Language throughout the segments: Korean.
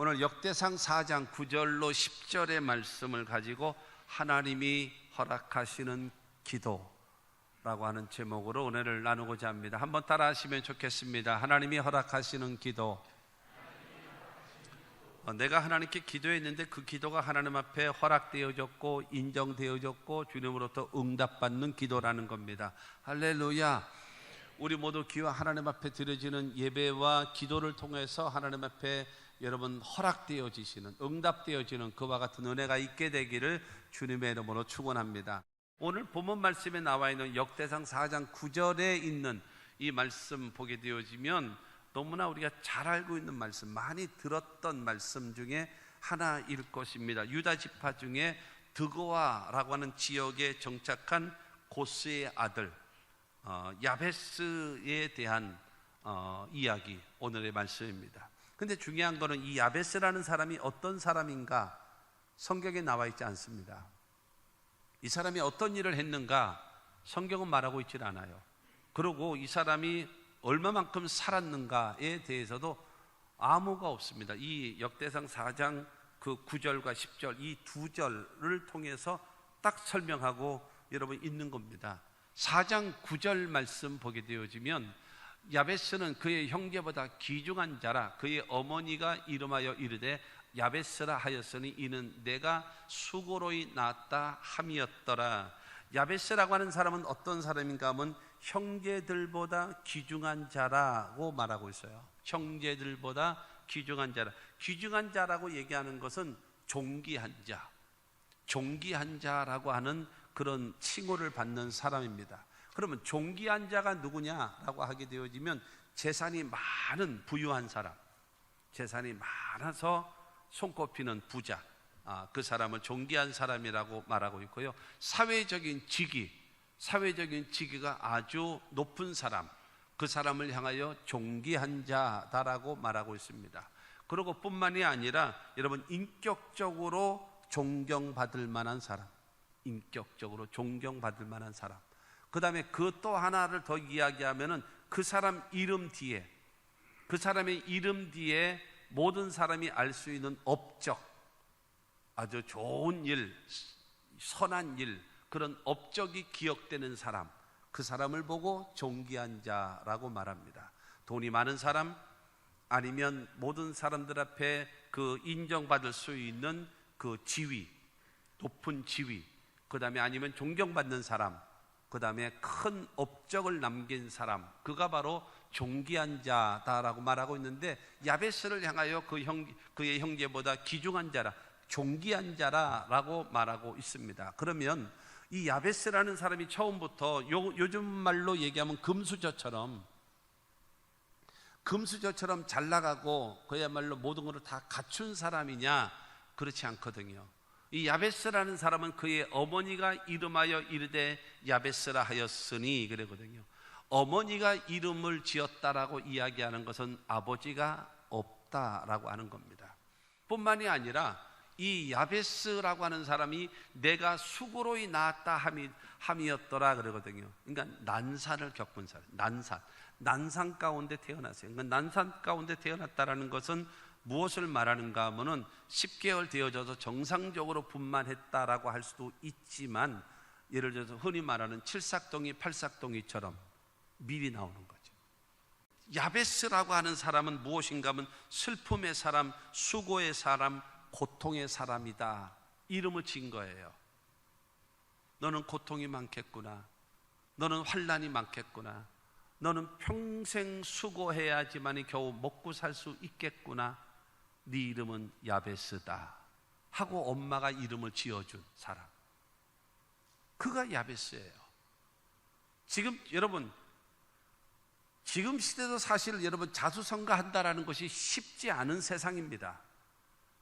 오늘 역대상 4장 9절로 10절의 말씀을 가지고 하나님이 허락하시는 기도라고 하는 제목으로 은혜를 나누고자 합니다. 한번 따라 하시면 좋겠습니다. 하나님이 허락하시는 기도. 내가 하나님께 기도했는데 그 기도가 하나님 앞에 허락되어졌고 인정되어졌고 주님으로부터 응답받는 기도라는 겁니다. 할렐루야. 우리 모두 귀와 하나님 앞에 드려지는 예배와 기도를 통해서 하나님 앞에 여러분 허락되어지시는, 응답되어지는 그와 같은 은혜가 있게 되기를 주님의 이름으로 축원합니다. 오늘 본문 말씀에 나와 있는 역대상 4장 9절에 있는 이 말씀 보게 되어지면 너무나 우리가 잘 알고 있는 말씀, 많이 들었던 말씀 중에 하나일 것입니다. 유다 지파 중에 드고아라고 하는 지역에 정착한 고스의 아들 야베스에 대한 이야기, 오늘의 말씀입니다. 근데 중요한 거는 이 야베스라는 사람이 어떤 사람인가 성경에 나와 있지 않습니다. 이 사람이 어떤 일을 했는가 성경은 말하고 있질 않아요. 그리고 이 사람이 얼마만큼 살았는가에 대해서도 아무가 없습니다. 이 역대상 4장 그 9절과 10절 이 두 절을 통해서 딱 설명하고 여러분 있는 겁니다. 4장 9절 말씀 보게 되어지면 야베스는 그의 형제보다 귀중한 자라 그의 어머니가 이름하여 이르되 야베스라 하였으니 이는 내가 수고로이 낳았다 함이었더라. 야베스라고 하는 사람은 어떤 사람인가 하면 형제들보다 귀중한 자라고 말하고 있어요. 형제들보다 귀중한 자라. 귀중한 자라고 얘기하는 것은 존귀한 자, 존귀한 자라고 하는 그런 칭호를 받는 사람입니다. 그러면 존귀한 자가 누구냐라고 하게 되어지면 재산이 많은 부유한 사람, 재산이 많아서 손꼽히는 부자, 그 사람을 존귀한 사람이라고 말하고 있고요. 사회적인 직위가 아주 높은 사람, 그 사람을 향하여 존귀한 자다라고 말하고 있습니다. 그리고 뿐만이 아니라 여러분 인격적으로 존경받을 만한 사람, 인격적으로 존경받을 만한 사람. 그 다음에 그 또 하나를 더 이야기하면은 그 사람 이름 뒤에, 그 사람의 이름 뒤에 모든 사람이 알 수 있는 업적, 아주 좋은 일, 선한 일, 그런 업적이 기억되는 사람, 그 사람을 보고 존귀한 자라고 말합니다. 돈이 많은 사람, 아니면 모든 사람들 앞에 그 인정받을 수 있는 그 지위, 높은 지위, 그 다음에 아니면 존경받는 사람, 그 다음에 큰 업적을 남긴 사람, 그가 바로 존귀한 자다라고 말하고 있는데 야베스를 향하여 그의 형제보다 귀중한 자라, 존귀한 자라라고 말하고 있습니다. 그러면 이 야베스라는 사람이 처음부터 요즘 말로 얘기하면 금수저처럼 잘 나가고 그야말로 모든 것을 다 갖춘 사람이냐? 그렇지 않거든요. 이 야베스라는 사람은 그의 어머니가 이름하여 이르되 야베스라 하였으니 그러거든요. 어머니가 이름을 지었다라고 이야기하는 것은 아버지가 없다라고 하는 겁니다. 뿐만이 아니라 이 야베스라고 하는 사람이 내가 수고로이 낳았다 함이었더라 그러거든요. 그러니까 난산을 겪은 사람, 난산 가운데 태어났어요. 그러니까 난산 가운데 태어났다라는 것은 무엇을 말하는가 하면은 10개월 되어져서 정상적으로 분만했다라고 할 수도 있지만 예를 들어서 흔히 말하는 칠삭동이 팔삭동이처럼 미리 나오는 거죠. 야베스라고 하는 사람은 무엇인가 하면 슬픔의 사람, 수고의 사람, 고통의 사람이다, 이름을 지은 거예요. 너는 고통이 많겠구나, 너는 환난이 많겠구나, 너는 평생 수고해야지만이 겨우 먹고 살 수 있겠구나, 네 이름은 야베스다 하고 엄마가 이름을 지어준 사람, 그가 야베스예요. 지금 여러분, 지금 시대도 사실 여러분 자수성가한다라는 것이 쉽지 않은 세상입니다.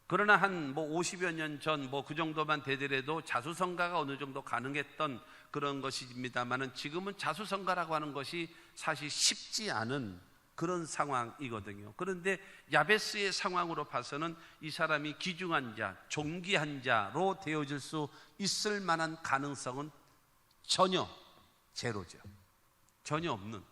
그러나 한 50여 년 전 그 정도만 되더라도 자수성가가 어느 정도 가능했던 그런 것입니다만은 지금은 자수성가라고 하는 것이 사실 쉽지 않은 그런 상황이거든요. 그런데 야베스의 상황으로 봐서는 이 사람이 귀중한 자, 존귀한 자로 되어질 수 있을 만한 가능성은 전혀 제로죠. 전혀 없는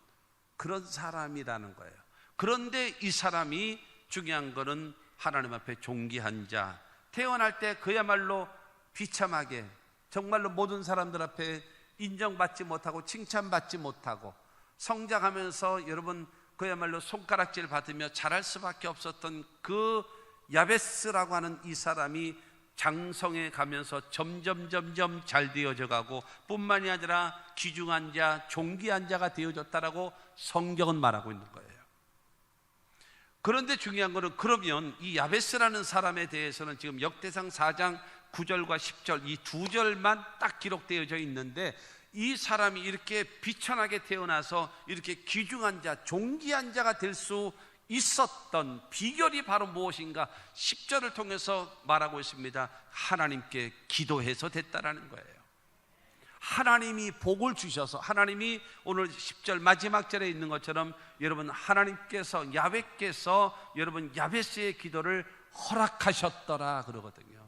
그런 사람이라는 거예요. 그런데 이 사람이 중요한 거는 하나님 앞에 존귀한 자, 태어날 때 그야말로 비참하게 정말로 모든 사람들 앞에 인정받지 못하고 칭찬받지 못하고 성장하면서 여러분 그야말로 손가락질 받으며 자랄 수밖에 없었던 그 야베스라고 하는 이 사람이 장성해 가면서 점점 잘 되어져 가고 뿐만이 아니라 귀중한 자, 존귀한 자가 되어졌다라고 성경은 말하고 있는 거예요. 그런데 중요한 거는 그러면 이 야베스라는 사람에 대해서는 지금 역대상 4장 9절과 10절 이 두 절만 딱 기록되어져 있는데 이 사람이 이렇게 비천하게 태어나서 이렇게 귀중한 자, 존귀한 자가 될 수 있었던 비결이 바로 무엇인가? 10절을 통해서 말하고 있습니다. 하나님께 기도해서 됐다라는 거예요. 하나님이 복을 주셔서, 하나님이 오늘 10절 마지막 절에 있는 것처럼 여러분 하나님께서, 야훼께서 여러분 야베스의 기도를 허락하셨더라 그러거든요.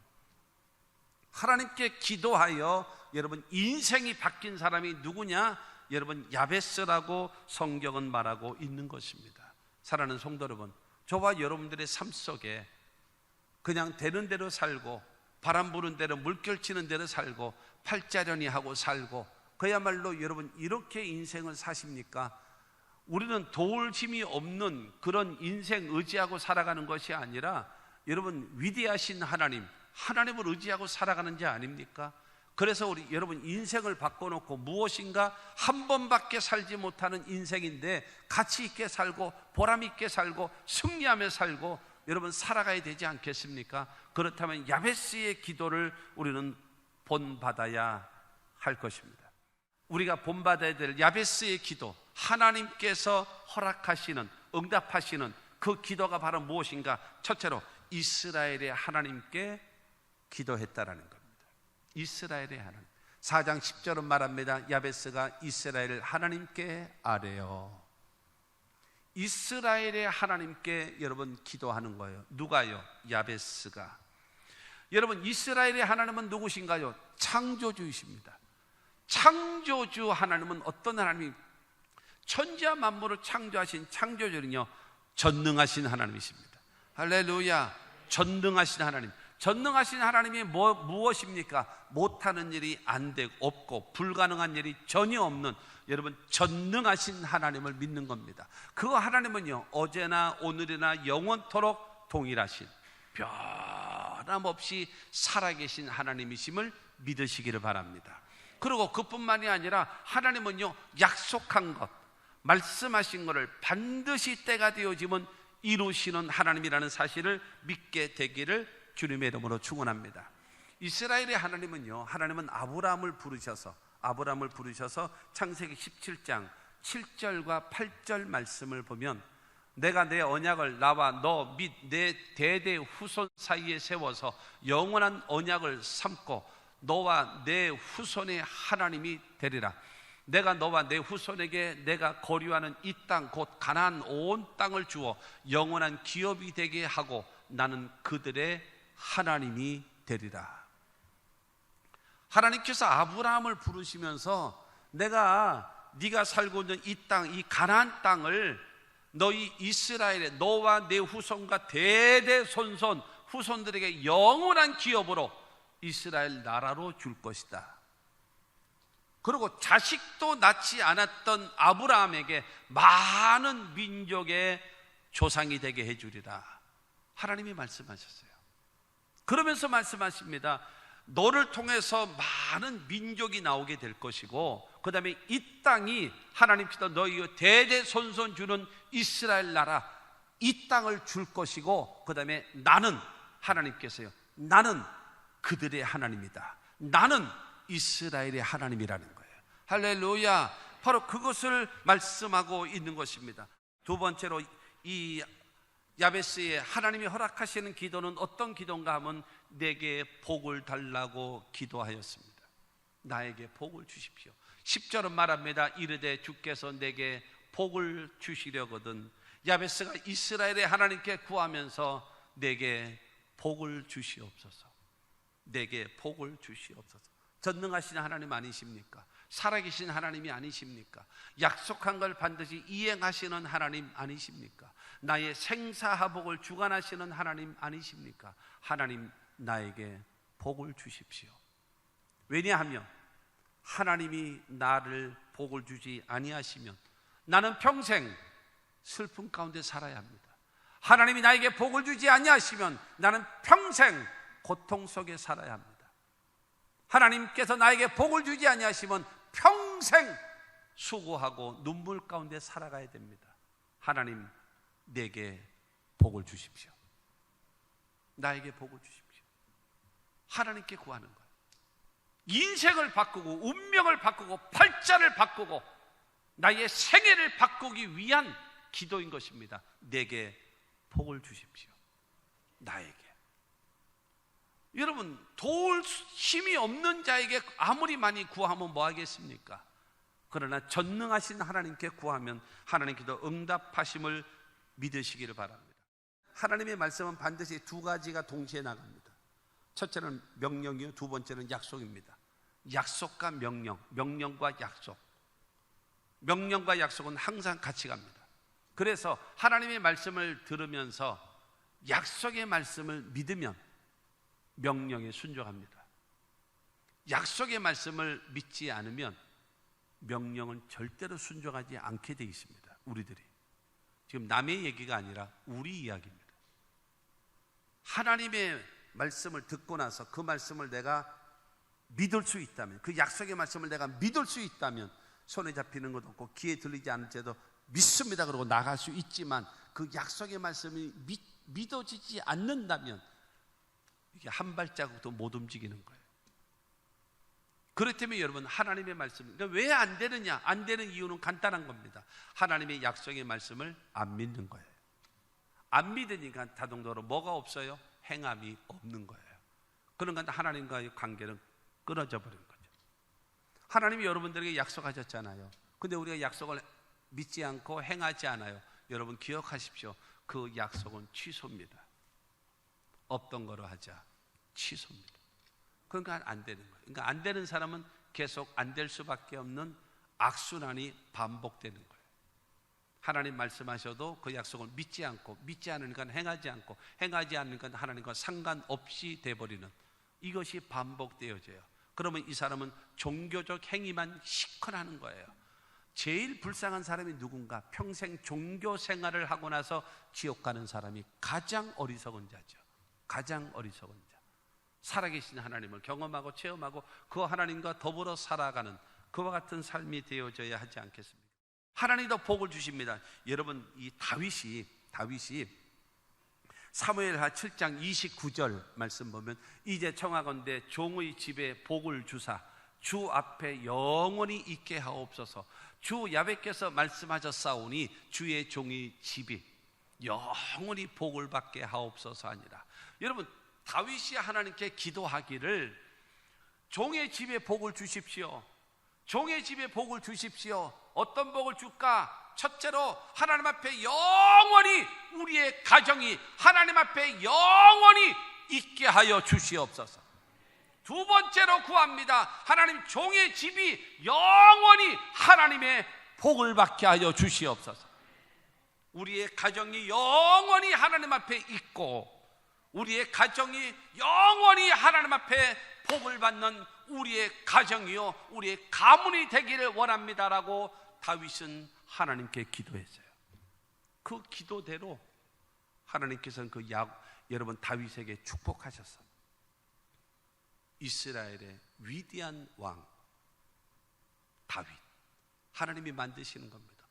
하나님께 기도하여 여러분 인생이 바뀐 사람이 누구냐? 여러분 야베스라고 성경은 말하고 있는 것입니다. 사랑하는 성도 여러분, 저와 여러분들의 삶 속에 그냥 되는 대로 살고 바람 부는 대로 물결 치는 대로 살고 팔자련이 하고 살고 그야말로 여러분 이렇게 인생을 사십니까? 우리는 도울 힘이 없는 그런 인생 의지하고 살아가는 것이 아니라 여러분 위대하신 하나님, 하나님을 의지하고 살아가는 자 아닙니까? 그래서 우리 여러분 인생을 바꿔놓고 무엇인가 한 번밖에 살지 못하는 인생인데 가치 있게 살고 보람 있게 살고 승리하며 살고 여러분 살아가야 되지 않겠습니까? 그렇다면 야베스의 기도를 우리는 본받아야 할 것입니다. 우리가 본받아야 될 야베스의 기도, 하나님께서 허락하시는, 응답하시는 그 기도가 바로 무엇인가? 첫째로 이스라엘의 하나님께 기도했다라는 겁니다. 이스라엘의 하나님. 4장 10절은 말합니다. 야베스가 이스라엘 하나님께 아뢰어. 이스라엘의 하나님께 여러분 기도하는 거예요. 누가요? 야베스가. 여러분 이스라엘의 하나님은 누구신가요? 창조주이십니다. 창조주 하나님은 어떤 하나님이? 천지와 만물을 창조하신 창조주는요 전능하신 하나님이십니다. 할렐루야. 전능하신 하나님. 전능하신 하나님이 무엇입니까? 못하는 일이 안 되고 없고 불가능한 일이 전혀 없는 여러분 전능하신 하나님을 믿는 겁니다. 그 하나님은요 어제나 오늘이나 영원토록 동일하신 변함없이 살아계신 하나님이심을 믿으시기를 바랍니다. 그리고 그뿐만이 아니라 하나님은요 약속한 것, 말씀하신 것을 반드시 때가 되어지면 이루시는 하나님이라는 사실을 믿게 되기를 주님의 이름으로 축원합니다. 이스라엘의 하나님은요, 하나님은 아브라함을 부르셔서 창세기 17장 7절과 8절 말씀을 보면 내가 내 언약을 나와 너 및 내 대대 후손 사이에 세워서 영원한 언약을 삼고 너와 내 후손의 하나님이 되리라. 내가 너와 내 후손에게 내가 거류하는 이 땅 곧 가나안 온 땅을 주어 영원한 기업이 되게 하고 나는 그들의 하나님이 되리라. 하나님께서 아브라함을 부르시면서 네가 살고 있는 이 땅, 이 가나안 땅을 너희 이스라엘의 너와 내 후손과 대대손손 후손들에게 영원한 기업으로 이스라엘 나라로 줄 것이다. 그리고 자식도 낳지 않았던 아브라함에게 많은 민족의 조상이 되게 해주리라. 하나님이 말씀하셨어요. 그러면서 말씀하십니다. 너를 통해서 많은 민족이 나오게 될 것이고 그 다음에 이 땅이 하나님께서 너희 대대손손 주는 이스라엘 나라 이 땅을 줄 것이고 그 다음에 나는 하나님께서요 나는 그들의 하나님이다. 나는 이스라엘의 하나님이라는 거예요. 할렐루야. 바로 그것을 말씀하고 있는 것입니다. 두 번째로 이 야베스의 하나님이 허락하시는 기도는 어떤 기도인가 하면 내게 복을 달라고 기도하였습니다. 나에게 복을 주십시오. 10절은 말합니다. 이르되 주께서 내게 복을 주시려거든. 야베스가 이스라엘의 하나님께 구하면서 내게 복을 주시옵소서. 내게 복을 주시옵소서. 전능하신 하나님 아니십니까? 살아계신 하나님이 아니십니까? 약속한 걸 반드시 이행하시는 하나님 아니십니까? 나의 생사하복을 주관하시는 하나님 아니십니까? 하나님, 나에게 복을 주십시오. 왜냐하면 하나님이 나를 복을 주지 아니하시면 나는 평생 슬픔 가운데 살아야 합니다. 하나님이 나에게 복을 주지 아니하시면 나는 평생 고통 속에 살아야 합니다. 하나님께서 나에게 복을 주지 아니하시면 평생 수고하고 눈물 가운데 살아가야 됩니다. 하나님, 내게 복을 주십시오. 나에게 복을 주십시오. 하나님께 구하는 거예요. 인생을 바꾸고 운명을 바꾸고 팔자를 바꾸고 나의 생애를 바꾸기 위한 기도인 것입니다. 내게 복을 주십시오. 나에게. 여러분, 도울 힘이 없는 자에게 아무리 많이 구하면 뭐 하겠습니까? 그러나 전능하신 하나님께 구하면 하나님께서 응답하심을 믿으시기를 바랍니다. 하나님의 말씀은 반드시 두 가지가 동시에 나갑니다. 첫째는 명령이요, 두 번째는 약속입니다. 약속과 명령, 명령과 약속. 명령과 약속은 항상 같이 갑니다. 그래서 하나님의 말씀을 들으면서 약속의 말씀을 믿으면 명령에 순종합니다. 약속의 말씀을 믿지 않으면 명령은 절대로 순종하지 않게 되어 있습니다. 우리들이 지금 남의 얘기가 아니라 우리 이야기입니다. 하나님의 말씀을 듣고 나서 그 말씀을 내가 믿을 수 있다면, 그 약속의 말씀을 내가 믿을 수 있다면 손에 잡히는 것도 없고 귀에 들리지 않을 때도 믿습니다 그러고 나갈 수 있지만, 그 약속의 말씀이 믿어지지 않는다면 이게 한 발자국도 못 움직이는 거예요. 그렇다면 여러분, 하나님의 말씀, 그러니까 왜 안 되느냐? 안 되는 이유는 간단한 겁니다. 하나님의 약속의 말씀을 안 믿는 거예요. 안 믿으니까 다동도로 뭐가 없어요? 행함이 없는 거예요. 그러니까 하나님과의 관계는 끊어져 버린 거죠. 하나님이 여러분들에게 약속하셨잖아요. 근데 우리가 약속을 믿지 않고 행하지 않아요. 여러분 기억하십시오. 그 약속은 취소입니다. 없던 거로 하자, 취소입니다. 그러니까 안 되는 거예요. 그러니까 안 되는 사람은 계속 안 될 수밖에 없는 악순환이 반복되는 거예요. 하나님 말씀하셔도 그 약속을 믿지 않고, 믿지 않으니까 행하지 않고, 행하지 않으니까 하나님과 상관없이 돼버리는, 이것이 반복되어져요. 그러면 이 사람은 종교적 행위만 시큰하는 거예요. 제일 불쌍한 사람이 누군가? 평생 종교 생활을 하고 나서 지옥 가는 사람이 가장 어리석은 자죠. 가장 어리석은 자. 살아계신 하나님을 경험하고 체험하고 그 하나님과 더불어 살아가는 그와 같은 삶이 되어져야 하지 않겠습니까? 하나님도 복을 주십니다. 여러분, 이 다윗이 사무엘하 7장 29절 말씀 보면, 이제 청하건대 종의 집에 복을 주사 주 앞에 영원히 있게 하옵소서. 주 야훼께서 말씀하셨사오니 주의 종의 집이 영원히 복을 받게 하옵소서 하니라. 여러분, 다윗이 하나님께 기도하기를 종의 집에 복을 주십시오. 종의 집에 복을 주십시오. 어떤 복을 줄까? 첫째로 하나님 앞에 영원히 우리의 가정이 하나님 앞에 영원히 있게 하여 주시옵소서. 두 번째로 구합니다. 하나님, 종의 집이 영원히 하나님의 복을 받게 하여 주시옵소서. 우리의 가정이 영원히 하나님 앞에 있고, 우리의 가정이 영원히 하나님 앞에 복을 받는 우리의 가정이요, 우리의 가문이 되기를 원합니다라고 다윗은 하나님께 기도했어요. 그 기도대로 하나님께서는 여러분 다윗에게 축복하셨어요. 이스라엘의 위대한 왕 다윗, 하나님이 만드시는 겁니다.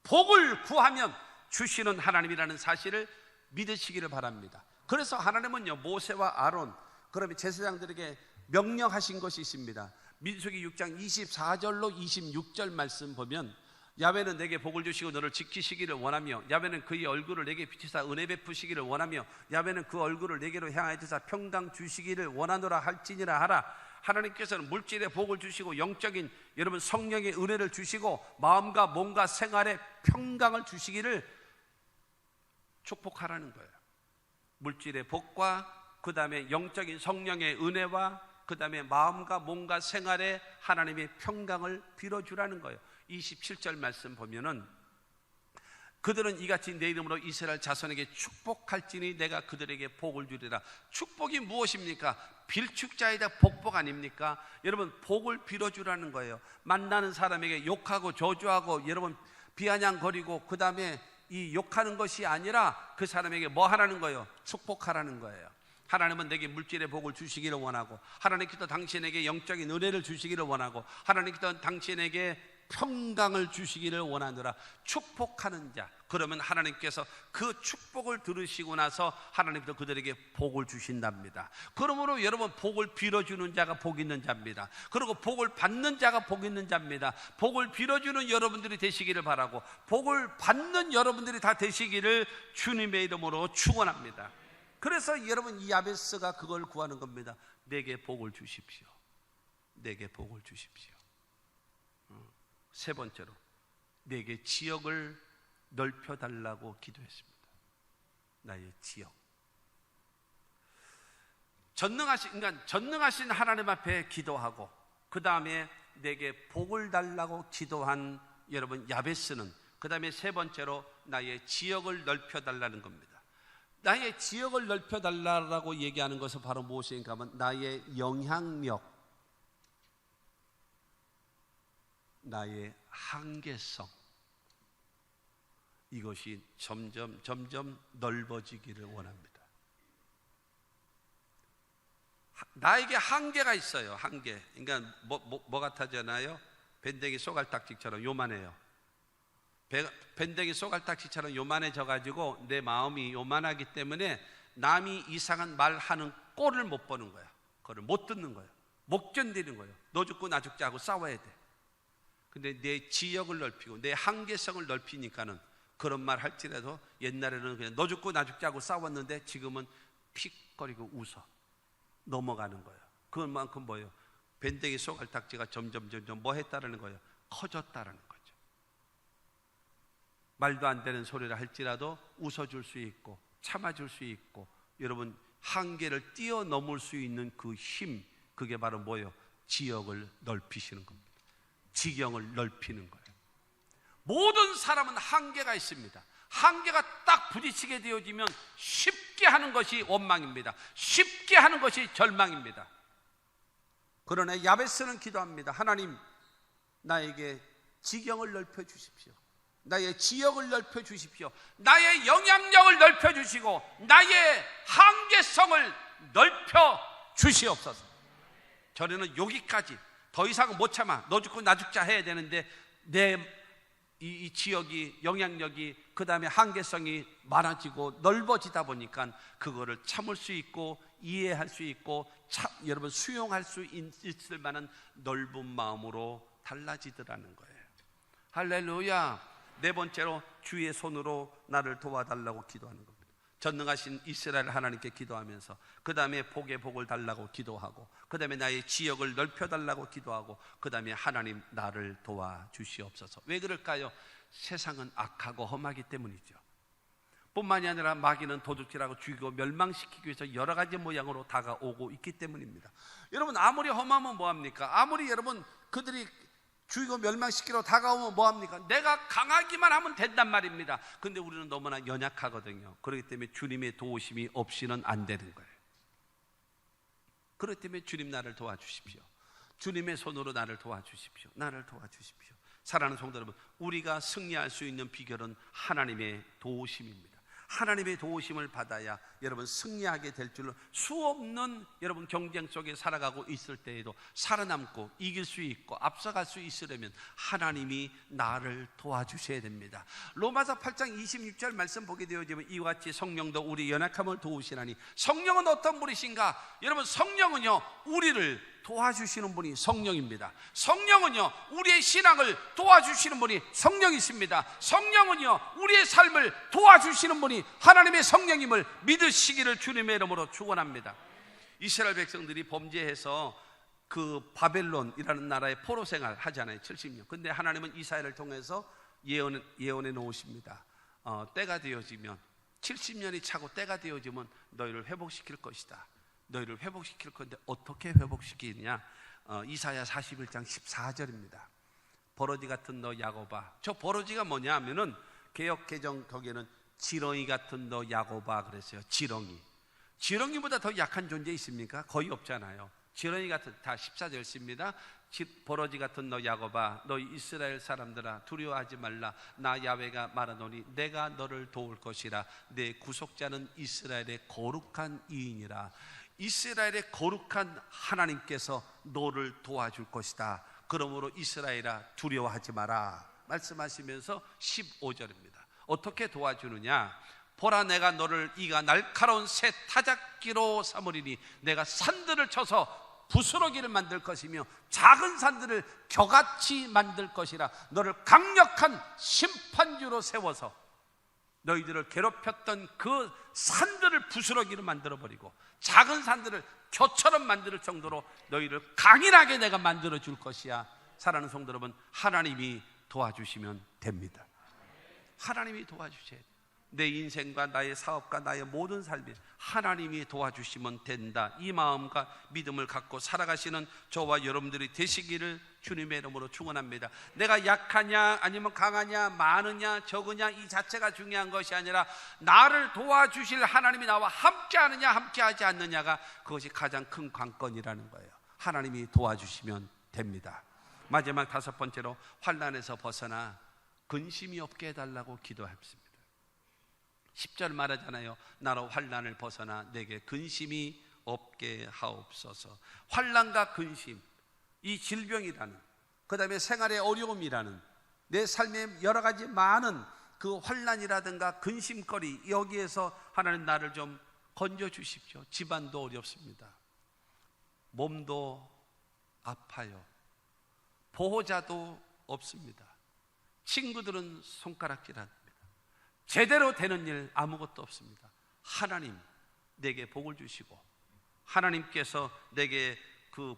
복을 구하면 주시는 하나님이라는 사실을 믿으시기를 바랍니다. 그래서 하나님은요, 모세와 아론, 그러면 제사장들에게 명령하신 것이 있습니다. 민수기 6장 24절로 26절 말씀 보면, 야훼는 내게 복을 주시고 너를 지키시기를 원하며, 야훼는 그의 얼굴을 내게 비치사 은혜 베푸시기를 원하며, 야훼는 그 얼굴을 내게로 향하여 드사 평강 주시기를 원하노라 할지니라 하라. 하나님께서는 물질의 복을 주시고 영적인 여러분 성령의 은혜를 주시고 마음과 몸과 생활에 평강을 주시기를 축복하라는 거예요. 물질의 복과 그 다음에 영적인 성령의 은혜와 그 다음에 마음과 몸과 생활에 하나님의 평강을 빌어주라는 거예요. 27절 말씀 보면은 그들은 이같이 내 이름으로 이스라엘 자손에게 축복할지니 내가 그들에게 복을 주리라. 축복이 무엇입니까? 빌축자이다 복복 아닙니까? 여러분, 복을 빌어주라는 거예요. 만나는 사람에게 욕하고 저주하고 여러분 비아냥거리고 그 다음에 이 욕하는 것이 아니라 그 사람에게 뭐 하라는 거예요? 축복하라는 거예요. 하나님은 내게 물질의 복을 주시기를 원하고, 하나님께서 당신에게 영적인 은혜를 주시기를 원하고, 하나님께서 당신에게 평강을 주시기를 원하노라. 축복하는 자, 그러면 하나님께서 그 축복을 들으시고 나서 하나님께서 그들에게 복을 주신답니다. 그러므로 여러분, 복을 빌어주는 자가 복 있는 자입니다. 그리고 복을 받는 자가 복 있는 자입니다. 복을 빌어주는 여러분들이 되시기를 바라고, 복을 받는 여러분들이 다 되시기를 주님의 이름으로 축원합니다. 그래서 여러분, 이 야베스가 그걸 구하는 겁니다. 내게 복을 주십시오. 내게 복을 주십시오. 세 번째로, 내게 지역을 넓혀달라고 기도했습니다. 나의 지역. 전능하신 하나님 앞에 기도하고, 그 다음에 내게 복을 달라고 기도한 여러분 야베스는, 그 다음에 세 번째로 나의 지역을 넓혀달라는 겁니다. 나의 지역을 넓혀달라고 얘기하는 것은 바로 무엇인가 하면 나의 영향력, 나의 한계성, 이것이 점점 넓어지기를 원합니다. 나에게 한계가 있어요. 한계. 그러니까 뭐 같아잖아요? 밴댕이 쏘갈딱지처럼 요만해요. 밴댕이 쏘갈딱지처럼 요만해져 가지고 내 마음이 요만하기 때문에 남이 이상한 말하는 꼴을 못 보는 거야. 그걸 못 듣는 거야. 못 견디는 거예요. 너 죽고 나 죽자 하고 싸워야 돼. 근데 내 지역을 넓히고 내 한계성을 넓히니까는 그런 말 할지라도 옛날에는 그냥 너 죽고 나 죽자고 싸웠는데 지금은 픽거리고 웃어 넘어가는 거예요. 그만큼 뭐예요? 밴댕이 쏘갈딱지가 점점 뭐 했다라는 거예요? 커졌다라는 거죠. 말도 안 되는 소리를 할지라도 웃어줄 수 있고 참아줄 수 있고, 여러분 한계를 뛰어넘을 수 있는 그 힘, 그게 바로 뭐예요? 지역을 넓히시는 겁니다. 지경을 넓히는 거예요. 모든 사람은 한계가 있습니다. 한계가 딱 부딪히게 되어지면 쉽게 하는 것이 원망입니다. 쉽게 하는 것이 절망입니다. 그러나 야베스는 기도합니다. 하나님, 나에게 지경을 넓혀 주십시오. 나의 지역을 넓혀 주십시오. 나의 영향력을 넓혀 주시고 나의 한계성을 넓혀 주시옵소서. 저는 여기까지, 더 이상은 못 참아. 너 죽고 나 죽자 해야 되는데 내 이 지역이, 영향력이, 그 다음에 한계성이 많아지고 넓어지다 보니까 그거를 참을 수 있고 이해할 수 있고 여러분 수용할 수 있을 만한 넓은 마음으로 달라지더라는 거예요. 할렐루야. 네 번째로, 주의 손으로 나를 도와달라고 기도하는 겁니다. 전능하신 이스라엘 하나님께 기도하면서, 그 다음에 복의 복을 달라고 기도하고, 그 다음에 나의 지역을 넓혀달라고 기도하고, 그 다음에 하나님 나를 도와주시옵소서. 왜 그럴까요? 세상은 악하고 험하기 때문이죠. 뿐만이 아니라 마귀는 도둑질하고 죽이고 멸망시키기 위해서 여러 가지 모양으로 다가오고 있기 때문입니다. 여러분, 아무리 험하면 뭐합니까? 아무리 여러분 그들이 죽이고 멸망시키러 다가오면 뭐합니까? 내가 강하기만 하면 된단 말입니다. 근데 우리는 너무나 연약하거든요. 그렇기 때문에 주님의 도우심이 없이는 안 되는 거예요. 그렇기 때문에 주님 나를 도와주십시오. 주님의 손으로 나를 도와주십시오. 나를 도와주십시오. 사랑하는 성도 여러분, 우리가 승리할 수 있는 비결은 하나님의 도우심입니다. 하나님의 도우심을 받아야 여러분 승리하게 될 줄로, 수없는 여러분 경쟁 속에 살아가고 있을 때에도 살아남고 이길 수 있고 앞서갈 수 있으려면 하나님이 나를 도와주셔야 됩니다. 로마서 8장 26절 말씀 보게 되어지면 이와 같이 성령도 우리 연약함을 도우시나니. 성령은 어떤 분이신가? 여러분, 성령은요 우리를 도와주시는 분이 성령입니다. 성령은요 우리의 신앙을 도와주시는 분이 성령이십니다. 성령은요 우리의 삶을 도와주시는 분이 하나님의 성령임을 믿으시기를 주님의 이름으로 축원합니다. 이스라엘 백성들이 범죄해서 그 바벨론이라는 나라의 포로 생활 하잖아요. 70년. 근데 하나님은 이사야를 통해서 예언해 놓으십니다. 때가 되어지면, 70년이 차고 때가 되어지면 너희를 회복시킬 것이다. 너희를 회복시킬 건데 어떻게 회복시키느냐? 이사야 41장 14절입니다. 버러지 같은 너 야곱아. 저 버러지가 뭐냐 하면은 개역개정 거기에는 지렁이 같은 너 야곱아 그랬어요. 지렁이보다 더 약한 존재 있습니까? 거의 없잖아요. 지렁이 같은, 다 14절 씁니다. 버러지 같은 너 야곱아, 너 이스라엘 사람들아, 두려워하지 말라. 나 야훼가 말하노니 내가 너를 도울 것이라. 내 구속자는 이스라엘의 거룩한 이인이라. 이스라엘의 거룩한 하나님께서 너를 도와줄 것이다. 그러므로 이스라엘아 두려워하지 마라 말씀하시면서 15절입니다. 어떻게 도와주느냐? 보라, 내가 너를 이가 날카로운 새 타작기로 삼으리니 내가 산들을 쳐서 부스러기를 만들 것이며 작은 산들을 겨같이 만들 것이라. 너를 강력한 심판주로 세워서 너희들을 괴롭혔던 그 산들을 부스러기로 만들어버리고 작은 산들을 겨처럼 만들 정도로 너희를 강인하게 내가 만들어 줄 것이야. 사랑하는 성도 여러분, 하나님이 도와주시면 됩니다. 하나님이 도와주셔야 돼요. 내 인생과 나의 사업과 나의 모든 삶에 하나님이 도와주시면 된다. 이 마음과 믿음을 갖고 살아가시는 저와 여러분들이 되시기를 주님의 이름으로 축원합니다. 내가 약하냐 아니면 강하냐 많으냐 적으냐 이 자체가 중요한 것이 아니라 나를 도와주실 하나님이 나와 함께하느냐 함께하지 않느냐가 그것이 가장 큰 관건이라는 거예요. 하나님이 도와주시면 됩니다. 마지막 5번째로 환난에서 벗어나 근심이 없게 해달라고 기도했습니다. 10절 말하잖아요. 나로 환난을 벗어나 내게 근심이 없게 하옵소서. 환난과 근심, 이 질병이라는, 그 다음에 생활의 어려움이라는, 내 삶에 여러 가지 많은 그 환난이라든가 근심거리, 여기에서 하나님 나를 좀 건져주십시오. 집안도 어렵습니다. 몸도 아파요. 보호자도 없습니다. 친구들은 손가락질합니다. 제대로 되는 일 아무것도 없습니다. 하나님 내게 복을 주시고, 하나님께서 내게 그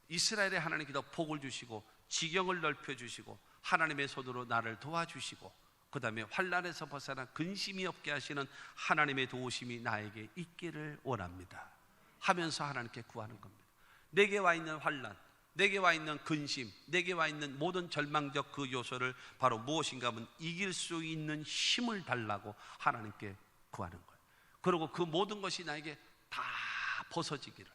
이스라엘의 하나님께서 복을 주시고 지경을 넓혀 주시고 하나님의 손으로 나를 도와주시고 그 다음에 환난에서 벗어나 근심이 없게 하시는 하나님의 도우심이 나에게 있기를 원합니다 하면서 하나님께 구하는 겁니다. 내게 와 있는 환난, 내게 와 있는 근심, 내게 와 있는 모든 절망적 그 요소를 바로 무엇인가 하면 이길 수 있는 힘을 달라고 하나님께 구하는 거예요. 그리고 그 모든 것이 나에게 다 벗어지기를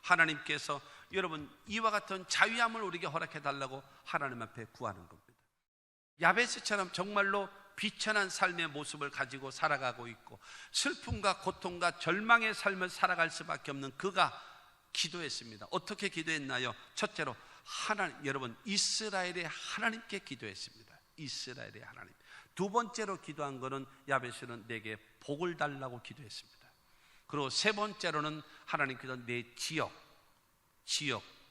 하나님께서 여러분 이와 같은 자유함을 우리에게 허락해 달라고 하나님 앞에 구하는 겁니다. 야베스처럼 정말로 비천한 삶의 모습을 가지고 살아가고 있고 슬픔과 고통과 절망의 삶을 살아갈 수밖에 없는 그가 기도했습니다. 어떻게 기도했나요? 첫째로 여러분 이스라엘의 하나님께 기도했습니다. 이스라엘의 하나님. 두 번째로 기도한 것은 야베스는 내게 복을 달라고 기도했습니다. 그리고 세 번째로는 하나님께서 내 지역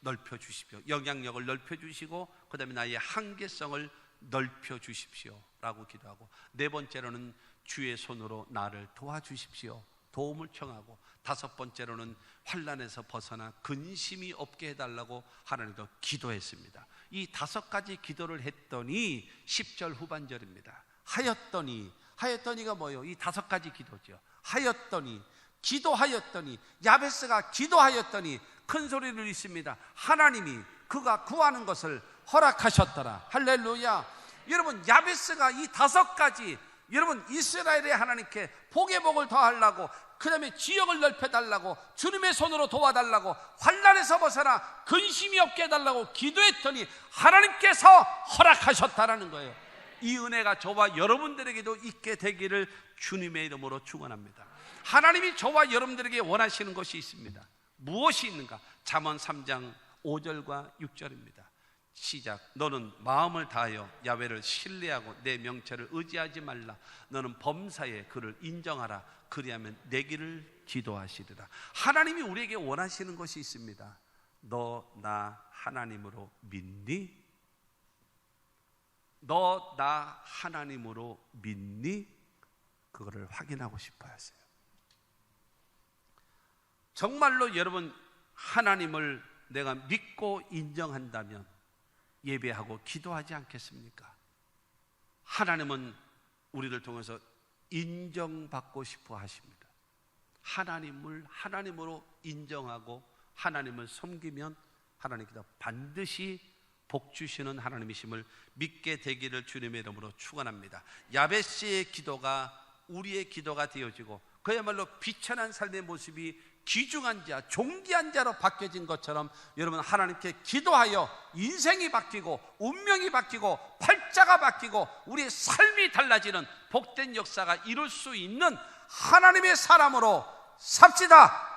넓혀 주십시오. 영향력을 넓혀 주시고 그 다음에 나의 한계성을 넓혀 주십시오 라고 기도하고, 네 번째로는 주의 손으로 나를 도와주십시오, 도움을 청하고, 다섯 번째로는 환난에서 벗어나 근심이 없게 해달라고 하나님께 기도했습니다. 이 5가지 기도를 했더니 10절 후반절입니다. 하였더니가 뭐예요? 이 5가지 기도죠. 기도하였더니 야베스가 기도하였더니 큰 소리를 있습니다. 하나님이 그가 구하는 것을 허락하셨더라. 할렐루야. 여러분 야베스가 이 5가지, 여러분 이스라엘의 하나님께 복의 복을 더하려고, 그 다음에 지역을 넓혀달라고, 주님의 손으로 도와달라고, 환난에서 벗어나 근심이 없게 해달라고 기도했더니 하나님께서 허락하셨다라는 거예요. 이 은혜가 저와 여러분들에게도 있게 되기를 주님의 이름으로 축원합니다. 하나님이 저와 여러분들에게 원하시는 것이 있습니다. 무엇이 있는가? 잠언 3장 5절과 6절입니다. 시작. 너는 마음을 다하여 야훼를 신뢰하고 내 명철을 의지하지 말라. 너는 범사에 그를 인정하라. 그리하면 내 길을 기도하시리라. 하나님이 우리에게 원하시는 것이 있습니다. 너 나 하나님으로 믿니? 너 나 하나님으로 믿니? 그거를 확인하고 싶어 하세요. 정말로 여러분 하나님을 내가 믿고 인정한다면 예배하고 기도하지 않겠습니까? 하나님은 우리를 통해서 인정받고 싶어 하십니다. 하나님을 하나님으로 인정하고 하나님을 섬기면 하나님께서 반드시 복 주시는 하나님이심을 믿게 되기를 주님의 이름으로 축원합니다. 야베스의 기도가 우리의 기도가 되어지고 그야말로 비천한 삶의 모습이 귀중한 자, 존귀한 자로 바뀌어진 것처럼 여러분 하나님께 기도하여 인생이 바뀌고 운명이 바뀌고 팔자가 바뀌고 우리의 삶이 달라지는 복된 역사가 이룰 수 있는 하나님의 사람으로 삽시다.